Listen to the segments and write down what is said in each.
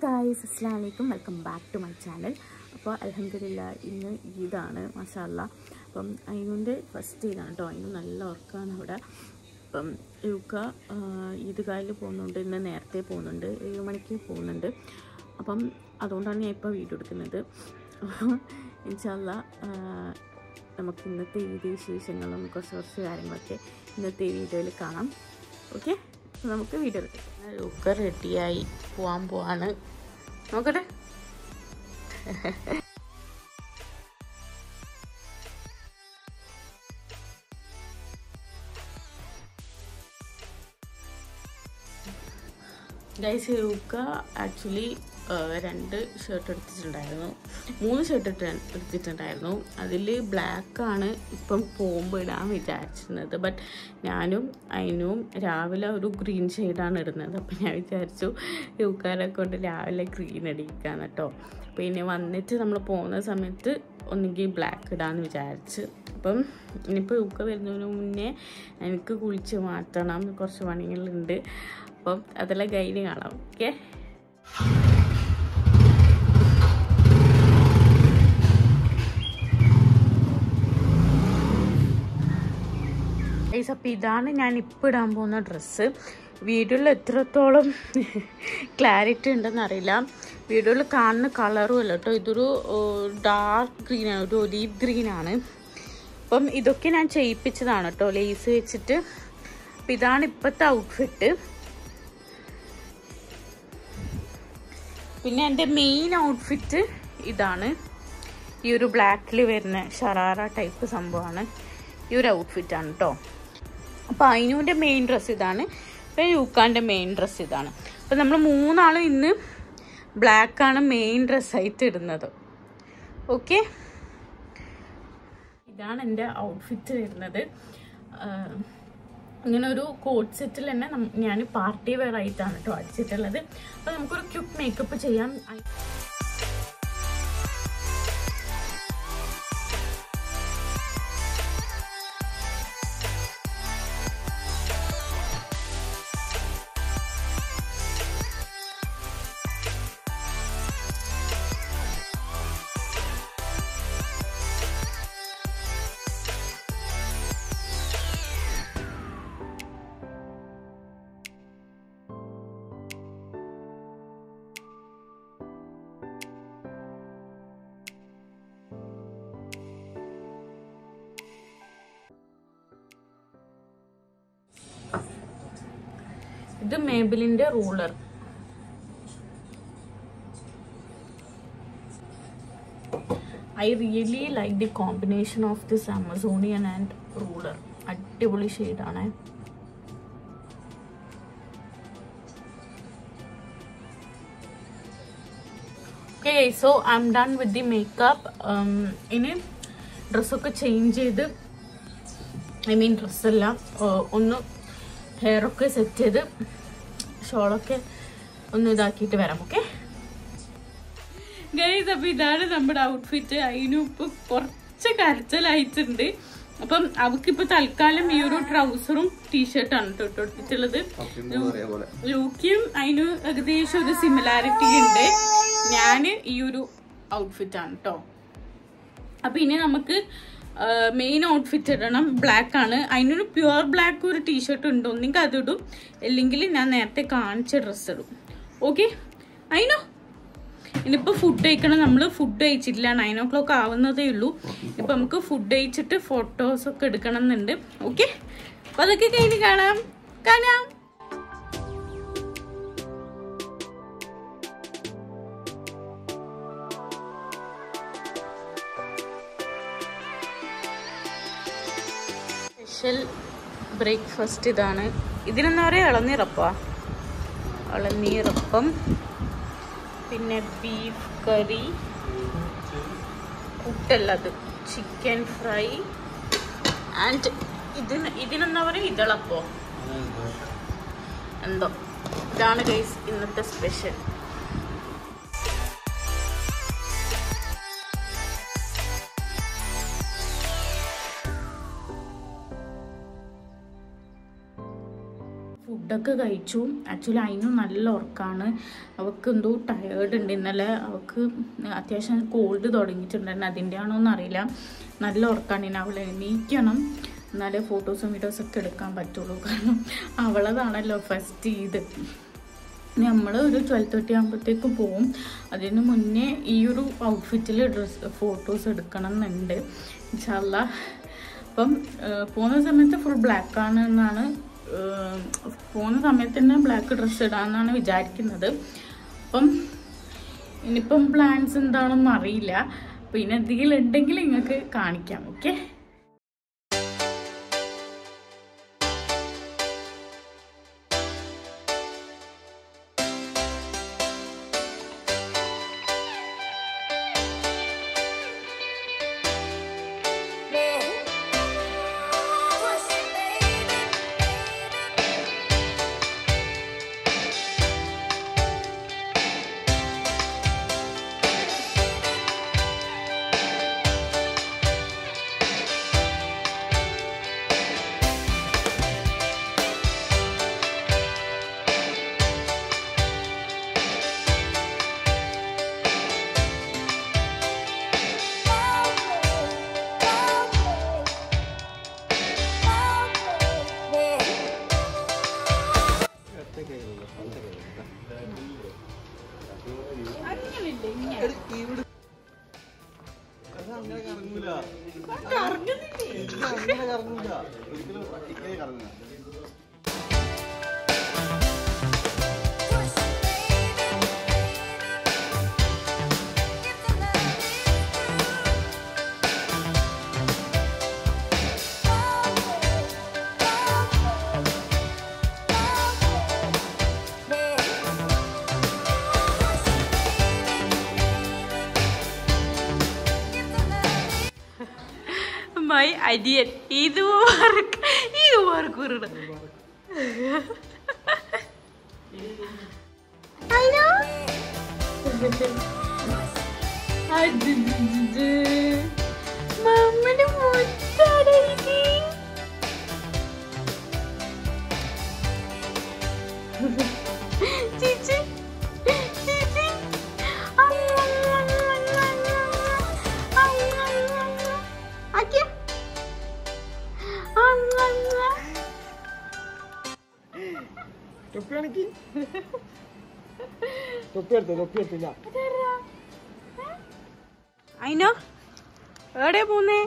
guys, assalamu alaikum. Welcome back to my channel. അപ്പോൾ അൽഹംദുലില്ലാ ഇന്ന് ഈദാണ് മാഷാഅല്ലാ. അപ്പം അതിൻ്റെ ഫസ്റ്റ് ഈദാണ് കേട്ടോ. അതിന് നല്ല ഉറക്കമാണ് അവിടെ. അപ്പം യൂക്ക ഈദ്ഗാഹിൽ പോകുന്നുണ്ട്. ഇന്ന് നേരത്തെ പോകുന്നുണ്ട്, 7 മണിക്ക് പോകുന്നുണ്ട്. അപ്പം അതുകൊണ്ടാണ് ഞാൻ ഇപ്പോൾ വീഡിയോ എടുക്കുന്നത്. ഇൻഷാല്ലാ നമുക്ക് ഇന്നത്തെ ഈദ് വിശേഷങ്ങളും കുറച്ച് കാര്യങ്ങളൊക്കെ ഇന്നത്തെ വീഡിയോയിൽ കാണാം. ഓക്കെ, നമുക്ക് വീഡിയോ എടുക്കാം. യൂക്ക റെഡിയായി പോവാണ്. നോക്കട്ടെ. ഗൈസ്, യൂക്ക ആക്ച്വലി 2 ഷർട്ട് എടുത്തിട്ടുണ്ടായിരുന്നു, 3 ഷർട്ട് എടുത്തിട്ടുണ്ടായിരുന്നു. അതിൽ ബ്ലാക്കാണ് ഇപ്പം പോകുമ്പോൾ ഇടാൻ വിചാരിച്ചിരുന്നത്. ബട്ട് ഞാനും അതിനും രാവിലെ ഒരു ഗ്രീൻ ഷെയ്ഡാണ് ഇടുന്നത്. അപ്പം ഞാൻ വിചാരിച്ചു യൂക്കാരെ കൊണ്ട് രാവിലെ ഗ്രീൻ അടിക്കാന്ന് കേട്ടോ. പിന്നെ വന്നിട്ട് നമ്മൾ പോകുന്ന സമയത്ത് ഒന്നുകിൽ ബ്ലാക്ക് ഇടാമെന്ന് വിചാരിച്ച്. അപ്പം ഇനിയിപ്പോൾ യൂക്ക വരുന്നതിന് മുന്നേ എനിക്ക് കുളിച്ച് മാറ്റണം, കുറച്ച് പണികളുണ്ട്. അപ്പം അതെല്ലാം ഗൈഡ് കാണാം. ഓക്കെ, അപ്പം ഇതാണ് ഞാൻ ഇപ്പോൾ ഇടാൻ പോകുന്ന ഡ്രസ്സ്. വീഡിയോയിൽ എത്രത്തോളം ക്ലാരിറ്റി ഉണ്ടെന്ന് അറിയില്ല. വീഡിയോയിൽ കാണുന്ന കളറും അല്ല കേട്ടോ, ഇതൊരു ഡാർക്ക് ഗ്രീനാണ്, ഒരു ഒലീവ് ഗ്രീനാണ്. അപ്പം ഇതൊക്കെ ഞാൻ ചെയ്യിപ്പിച്ചതാണ് കേട്ടോ, ലേസ് വെച്ചിട്ട്. അപ്പം ഇതാണ് ഇപ്പോഴത്തെ ഔട്ട്ഫിറ്റ്. പിന്നെ എൻ്റെ മെയിൻ ഔട്ട്ഫിറ്റ് ഇതാണ്. ഈ ഒരു ബ്ലാക്കിൽ വരുന്ന ഷറാറ ടൈപ്പ് സംഭവമാണ്. ഈ ഒരു ഔട്ട്ഫിറ്റാണ് കേട്ടോ. അപ്പോൾ അതിനുവിൻ്റെ മെയിൻ ഡ്രസ്സ് ഇതാണ്, പിന്നെ യൂക്കാൻ്റെ മെയിൻ ഡ്രസ്സ് ഇതാണ്. അപ്പോൾ നമ്മൾ 3 ആളും ഇന്ന് ബ്ലാക്കാണ് മെയിൻ ഡ്രസ്സായിട്ട് ഇടുന്നത്. ഓക്കെ, ഇതാണ് എൻ്റെ ഔട്ട്ഫിറ്റ് വരുന്നത്. ഇങ്ങനെ ഒരു കോട്ട് സെറ്റിൽ തന്നെ ഞാൻ പാർട്ടി വെയർ ആയിട്ടാണ് കേട്ടോ അടിച്ചിട്ടുള്ളത്. അപ്പോൾ നമുക്കൊരു ക്യൂട്ട് മേക്കപ്പ് ചെയ്യാം. ഇത് മേബിലിന്റെ ruler. I really like the combination of this Amazonian and ruler. അടിപൊളി ഷെയ്ഡാണ്. Okay, so I'm done with the makeup. ഇനി ഡ്രസ്സൊക്കെ ചേഞ്ച് ചെയ്ത്, ഡ്രസ്സല്ല, ഒന്ന് ഹെയറൊക്കെ സെറ്റ് ചെയ്ത് ഷോളൊക്കെ ഒന്ന് ഇതാക്കിയിട്ട് വരാം. ഓക്കെ ഗൈസ്, അപ്പം ഇതാണ് നമ്മുടെ ഔട്ട്ഫിറ്റ്. അതിനും ഇപ്പം കുറച്ച് കരച്ചിലായിട്ടുണ്ട്. അപ്പം അവൾക്കിപ്പോൾ തൽക്കാലം ഈ ഒരു ട്രൗസറും ടീഷർട്ടാണ് കേട്ടോ എടുത്തിട്ടുള്ളത്. യൂക്കിയും അതിന് ഏകദേശം ഒരു സിമിലാരിറ്റി ഉണ്ട്. ഞാൻ ഈ ഒരു ഔട്ട്ഫിറ്റാണ് കേട്ടോ. അപ്പം ഇനി നമുക്ക് മെയിൻ ഔട്ട്ഫിറ്റ് ഇടണം. ബ്ലാക്ക് ആണ്. അതിനൊരു പ്യുവർ ബ്ലാക്ക് ഒരു ടീഷർട്ട് ഉണ്ട്. ഒന്നെങ്കിൽ അതിടും, അല്ലെങ്കിൽ ഞാൻ നേരത്തെ കാണിച്ച ഡ്രസ്സ് ഇടും. ഓക്കെ, അതിനോ ഇനിയിപ്പോൾ ഫുഡ് കഴിക്കണം. നമ്മൾ ഫുഡ് കഴിച്ചിട്ടില്ല, 9 o'clock ആവുന്നതേ ഉള്ളൂ. ഇപ്പം നമുക്ക് ഫുഡ് കഴിച്ചിട്ട് ഫോട്ടോസൊക്കെ എടുക്കണം എന്നുണ്ട്. ഓക്കെ, അപ്പം അതൊക്കെ കഴിഞ്ഞ് കാണാം. സ്പെഷ്യൽ ബ്രേക്ക്ഫാസ്റ്റ് ഇതാണ്. ഇതിനെന്താ പറയുക, ഇളനീരപ്പം, പിന്നെ ബീഫ് കറി, പുട്ടല്ലത് ചിക്കൻ ഫ്രൈ, ആൻഡ് ഇതിനെന്താ പറയുക, ഇതളപ്പോ എന്തോ. ഇതാണ് ഗൈസ് ഇന്നത്തെ സ്പെഷ്യൽ. ഫുഡൊക്കെ കഴിച്ചു. ആക്ച്വലി അതിനും നല്ല ഉറക്കമാണ്. അവൾക്ക് എന്തോ ടയേർഡ് ഉണ്ട്. ഇന്നലെ അവൾക്ക് അത്യാവശ്യം കോൾഡ് തുടങ്ങിയിട്ടുണ്ടായിരുന്നു. അതിൻ്റെ ആണോ എന്നറിയില്ല. നല്ല ഉറക്കമാണ്. ഇനി അവൾ എണീക്കണം, എന്നാലേ ഫോട്ടോസും വീഡിയോസൊക്കെ എടുക്കാൻ പറ്റുള്ളൂ. കാരണം അവളതാണല്ലോ ഫസ്റ്റ് ഈദ്. നമ്മൾ ഒരു 12:30 ആകുമ്പോഴത്തേക്കും പോവും. അതിന് മുന്നേ ഈ ഒരു ഔട്ട്ഫിറ്റിൽ ഫോട്ടോസ് എടുക്കണം എന്നുണ്ട് ഇൻഷാ അല്ലാഹ്. അപ്പം പോകുന്ന സമയത്ത് ഫുൾ ബ്ലാക്കാണ് എന്നാണ്, പോകുന്ന സമയത്ത് തന്നെ ബ്ലാക്ക് ഡ്രസ്സ് ഇടാമെന്നാണ് വിചാരിക്കുന്നത്. അപ്പം ഇനിയിപ്പം പ്ലാൻസ് എന്താണെന്ന് അറിയില്ല. പിന്നെ എന്തെങ്കിലും ഉണ്ടെങ്കിൽ നിങ്ങൾക്ക് കാണിക്കാം. ഓക്കെ. My idea ഇത് work ഉരുട്. I know. മമ്മിന്റെ മുത്താണ് ഇത്. ചേച്ചി ചേച്ചി ആക്കിയ അയിനോ എവിടെ പോന്നേ?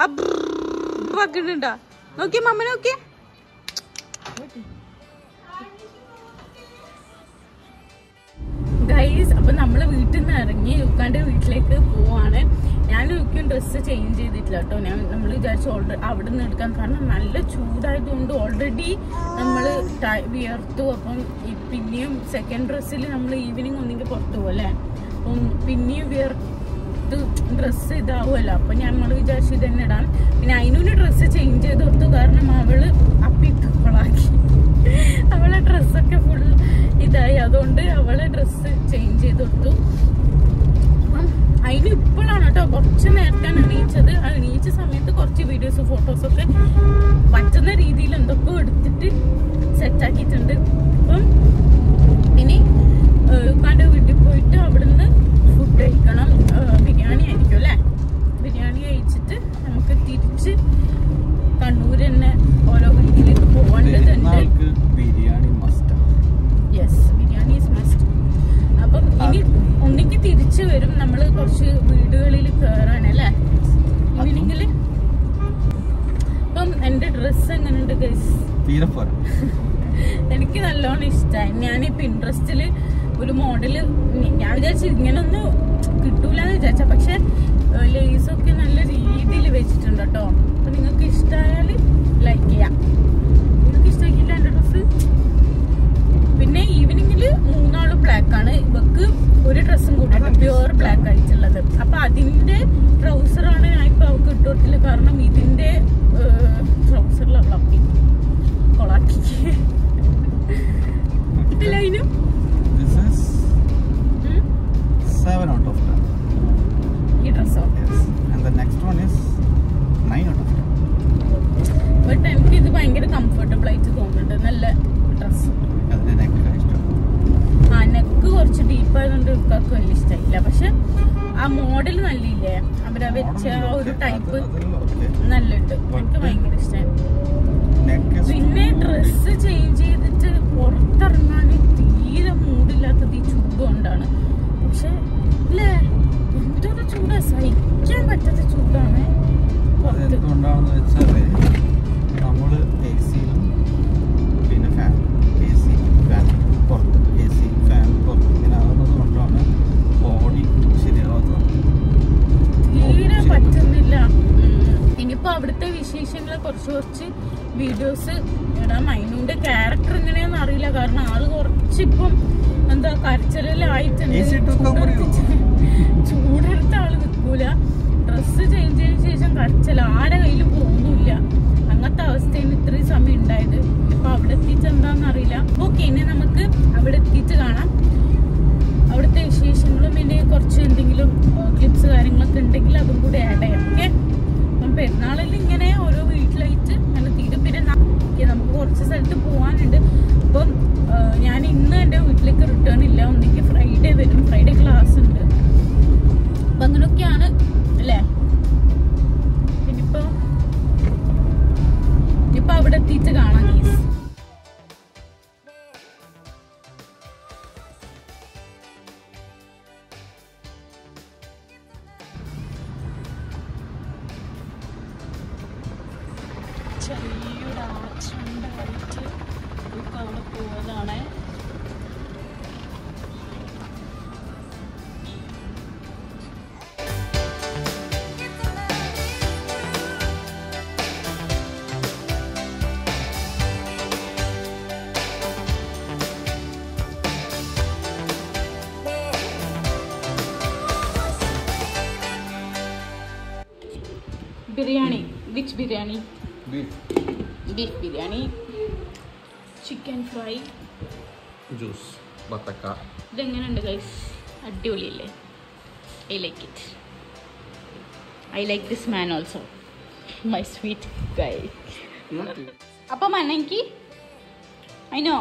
അബ്ബാ നോക്കിയ മമ്മ നോക്കിയ. ഗൈസ്, അപ്പൊ നമ്മള് വീട്ടിൽ നിന്ന് ഇറങ്ങി ലുക്കാന്റെ വീട്ടിലേക്ക് പോവാണ്. ഞാൻ ലുക്കും ഡ്രസ്സ് ചേഞ്ച് ചെയ്തിട്ടില്ല കേട്ടോ. നമ്മൾ വിചാരിച്ചു അവിടെ നിന്ന് എടുക്കാൻ, കാരണം നല്ല ചൂടായതുകൊണ്ട് ഓൾറെഡി നമ്മൾ വിയർത്തു. അപ്പം പിന്നെയും സെക്കൻഡ് ഡ്രസ്സിൽ നമ്മൾ ഈവനിങ് ഒന്നെങ്കിൽ പുറത്തു പോകും അല്ലേ. അപ്പം പിന്നെയും വിയർത്ത് ഡ്രസ്സ് ഇതാവുമല്ലോ. അപ്പം നമ്മൾ വിചാരിച്ചു ഇത് തന്നെ ഇടാൻ. പിന്നെ അതിനൊരു ഡ്രസ്സ് ചേഞ്ച് ചെയ്ത് കൊടുത്തു, കാരണം അവള് അപ്പിട്ടുകളാക്കി. അവളെ ഡ്രസ്സൊക്കെ ഫുൾ ഇതായി, അതുകൊണ്ട് അവളെ ഡ്രസ്സ് ചേഞ്ച് ചെയ്ത് കൊടുത്തു. അതിന് ഇപ്പോഴാണ് കേട്ടോ, കുറച്ച് നേരത്താണ് എണീച്ചത്. ആ എണീച്ച സമയത്ത് കുറച്ച് വീഡിയോസ് ഫോട്ടോസൊക്കെ പറ്റുന്ന രീതിയിൽ എന്തൊക്കെ എടുത്തിട്ട് സെറ്റാക്കിയിട്ടുണ്ട്. അപ്പം ഇനി ഉപ്പാന്റെ വീട്ടിൽ പോയിട്ട് അവിടുന്ന് ഫുഡ് കഴിക്കണം. ബിരിയാണി ആയിരിക്കും അല്ലേ. ബിരിയാണി കഴിച്ചിട്ട് നമുക്ക് തിരിച്ച് കണ്ണൂർ തന്നെ ഓരോ വീട്ടിലേക്ക് പോകേണ്ടതുണ്ട്. Yes, biryani is must. അപ്പം ഇനി ഒന്നിക്ക് തിരിച്ചു വരും. നമ്മള് കുറച്ച് വീടുകളിൽ കയറാനല്ലേ ഈവനിങ്ങില്. അപ്പം എന്റെ ഡ്രസ്സ് എങ്ങനെയുണ്ട് ഗൈസ്? എനിക്ക് നല്ലോണം ഇഷ്ടമായി. ഞാൻ പിൻട്രസ്റ്റില് ഒരു മോഡല് ഞാൻ വിചാരിച്ചു ഇങ്ങനൊന്നും കിട്ടൂലെന്ന് വിചാരിച്ച, പക്ഷെ ലേസൊക്കെ നല്ല രീതിയിൽ വെച്ചിട്ടുണ്ട് കേട്ടോ. അപ്പൊ നിങ്ങൾക്ക് ഇഷ്ടമായാൽ ലൈക്ക് ചെയ്യാം. നിങ്ങൾക്ക് ഇഷ്ടമാക്കിയില്ല എന്റെ ഡ്രസ്സ്? പിന്നെ ഈവനിങ്ങിൽ മൂന്നാളും ബ്ലാക്ക് ആണ്. ഇവക്ക് ഒരു ഡ്രസ്സും കൂട്ടിട്ട് പ്യുവർ ബ്ലാക്ക് ആയിട്ടുള്ളത്. അപ്പൊ അതിന്റെ ട്രൗസറാണ് ഞാൻ ഇപ്പൊ അവൾക്ക് ഇട്ടോട്ടില്ല, കാരണം ഇതിന്റെ ട്രൗസറിലുള്ളി കൊളാക്കി ഇതിലും 7 out of 10. ഈ ഡ്രസ്സോ? And the next one is 9 out of 10. But എനിക്ക് ഇത് ഭയങ്കര കംഫർട്ടബിൾ ആയിട്ട് തോന്നുന്നുണ്ട്. നല്ല ഇട്ടതുകൊണ്ട് ഇവർക്ക് വലിയ ഇഷ്ടമില്ല. പക്ഷെ ആ മോഡൽ നല്ലില്ലേ, അവരാ വെച്ച ഒരു ടൈപ്പ് നല്ലുണ്ട്, എനിക്ക് ഭയങ്കര ഇഷ്ടമായി. പിന്നെ ഡ്രസ്സ് ചേഞ്ച് ചെയ്തിട്ട് പുറത്തിറങ്ങാൻ തീരെ മൂടില്ലാത്തത് ഈ ചൂട് കൊണ്ടാണ്. പക്ഷെ ഇല്ലേ എന്തൊരു ചൂടാ, സഹിക്കാൻ പറ്റാത്ത ചൂടാണ്. എന്തുകൊണ്ടാണെന്ന് വെച്ചാല് നമ്മള് AC പിന്നെ ഫാൻ പുറത്ത് AC ഫാൻ പുറത്ത് ഇങ്ങനെ ആകുന്നത് കൊണ്ടാണ് ബോഡി ശരിയാവാത്തത്, തീരെ പറ്റുന്നില്ല. ഇനിയിപ്പോ അവിടുത്തെ വിശേഷങ്ങളെ കുറച്ച് വീഡിയോസ് ഇടാം. മൈനുവിന്റെ ക്യാരക്ടർ എങ്ങനെയാന്ന് അറിയില്ല, കാരണം ആള് കുറച്ചിപ്പം എന്താ കരച്ചിലായിട്ടുണ്ട്. ചൂടെടുത്ത ആള് നിൽക്കൂല, ഡ്രസ്സ് ചേഞ്ച് ചെയ്തതിനു ശേഷം കരച്ചില, ആടെ കയ്യിൽ പോകുന്നില്ല. അങ്ങനത്തെ അവസ്ഥയിൽ ഇത്രയും സമയം ഉണ്ടായത്. ഇപ്പൊ അവിടെ എത്തിച്ച് എന്താന്ന് അറിയില്ല. ഓക്കെ, ഇനി നമുക്ക് അവിടെ എത്തിയിട്ട് കാണാം. അവിടുത്തെ വിശേഷങ്ങളും പിന്നെ കുറച്ച് എന്തെങ്കിലും ക്ലിപ്സ് കാര്യങ്ങളൊക്കെ ഉണ്ടെങ്കിൽ അതും കൂടി ആഡ് ചെയ്യാം. ഓക്കെ, അപ്പം പെരുന്നാളിൽ ഇങ്ങനെ ഓരോ വീട്ടിലായിട്ട് അങ്ങനെ തീരും. പിന്നെ നമുക്ക് കുറച്ച് സ്ഥലത്ത് പോകാനുണ്ട്. അപ്പം ഞാൻ ഇന്ന് എൻ്റെ വീട്ടിലേക്ക് റിട്ടേൺ ഇല്ല, ഒന്നിക്ക് ഫ്രൈഡേ വരും. ഫ്രൈഡേ ക്ലാസ് ഉണ്ട്. അപ്പം അങ്ങനെയൊക്കെയാണ് അല്ലേ. ഇനിയിപ്പോൾ അവിടെ എത്തിയിട്ട് കാണാം ഗീസ്. ചെറിയൊരു ആക്സിഡൻ്റായിട്ട് അവിടെ പോയതാണ്. Biryani, which biryani? Beef biryani, chicken fry, juice, ബത്തക്ക. ഇതെങ്ങനെയുണ്ട് ഗൈസ്? അടിപൊളിയല്ലേ? I like it. I like this man also, my sweet guy. അപ്പം അന്നെനിക്ക് അതിനോ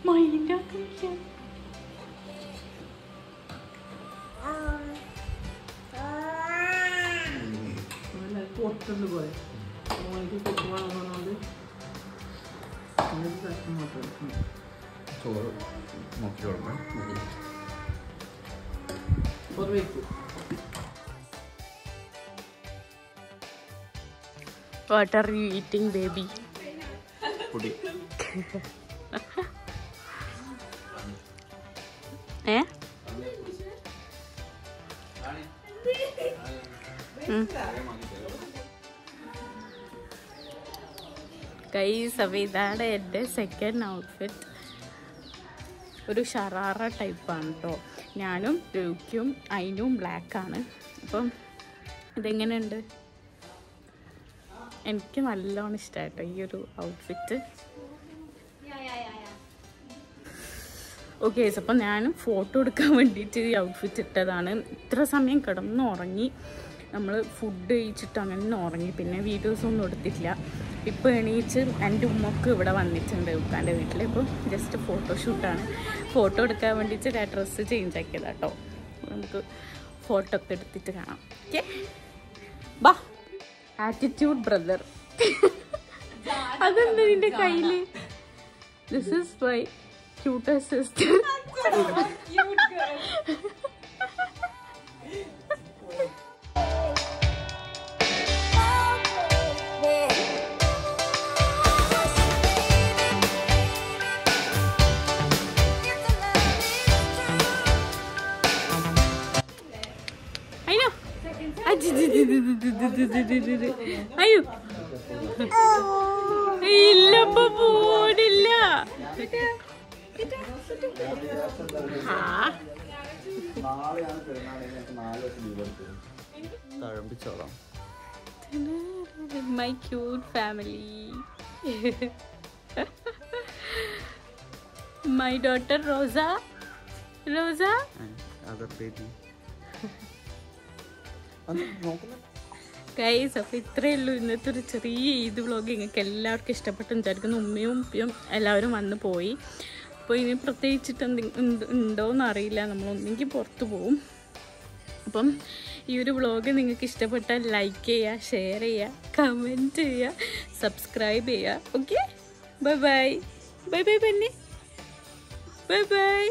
മൈൻഡാക്കില്ല. ചോറ് നോക്കി കൊടുക്കണം. What are you eating, baby? പൊടി. ഗൈസ്, അപ്പോൾ ഇതാണ് എൻ്റെ സെക്കൻഡ് ഔട്ട്ഫിറ്റ്. ഒരു ഷറാറ ടൈപ്പാണ് കേട്ടോ. ഞാനും രൂക്കും അതിനും ബ്ലാക്കാണ്. അപ്പം ഇതെങ്ങനെയുണ്ട്? എനിക്ക് നല്ലോണം ഇഷ്ടമായിട്ടോ ഈ ഒരു ഔട്ട്ഫിറ്റ്. ഓക്കെ, അപ്പം ഞാനും ഫോട്ടോ എടുക്കാൻ വേണ്ടിയിട്ട് ഈ ഔട്ട്ഫിറ്റ് ഇട്ടതാണ്. ഇത്ര സമയം കിടന്നുറങ്ങി, നമ്മൾ ഫുഡ് കഴിച്ചിട്ട് അങ്ങനെ ഉറങ്ങി. പിന്നെ വീഡിയോസൊന്നും എടുത്തിട്ടില്ല. ഇപ്പോൾ എണീച്ച് എൻ്റെ ഉമ്മക്ക് ഇവിടെ വന്നിട്ടുണ്ട് ഉപ്പാൻ്റെ വീട്ടിൽ. ഇപ്പോൾ ജസ്റ്റ് ഫോട്ടോഷൂട്ടാണ്. ഫോട്ടോ എടുക്കാൻ വേണ്ടിയിട്ട് ആ ഡ്രസ്സ് ചേഞ്ച് ആക്കിയതാണ് കേട്ടോ. നമുക്ക് ഫോട്ടോ ഒക്കെ എടുത്തിട്ട് കാണാം. ഓക്കെ, ബാ. Attitude brother. അതെന്താ നിന്റെ കയ്യില്? This is my cuter sister. അയ്യോ ഇല്ലപ്പോ പോണില്ല. My cute family. My daughter Rosa. Rosa guys, അപ്പോൾ ഇത്രയേ ഉള്ളൂ ഇന്നത്തെ ഒരു ചെറിയ ഈദ് വ്ളോഗ്. നിങ്ങൾക്ക് എല്ലാവർക്കും ഇഷ്ടപ്പെട്ടെന്ന് വിചാരിക്കുന്നു. ഉമ്മയും ഉപ്പയും എല്ലാവരും വന്ന് പോയി. അപ്പോൾ ഇനി പ്രത്യേകിച്ചിട്ട് ഉണ്ടോയെന്ന് അറിയില്ല. നമ്മളൊന്നെങ്കിൽ പുറത്ത് പോവും. അപ്പം ഈ ഒരു വ്ളോഗ് നിങ്ങൾക്ക് ഇഷ്ടപ്പെട്ടാൽ ലൈക്ക് ചെയ്യുക, ഷെയർ ചെയ്യുക, കമൻറ്റ് ചെയ്യുക, സബ്സ്ക്രൈബ് ചെയ്യുക. Okay, bye bye. Bye bye bunny. Bye bye.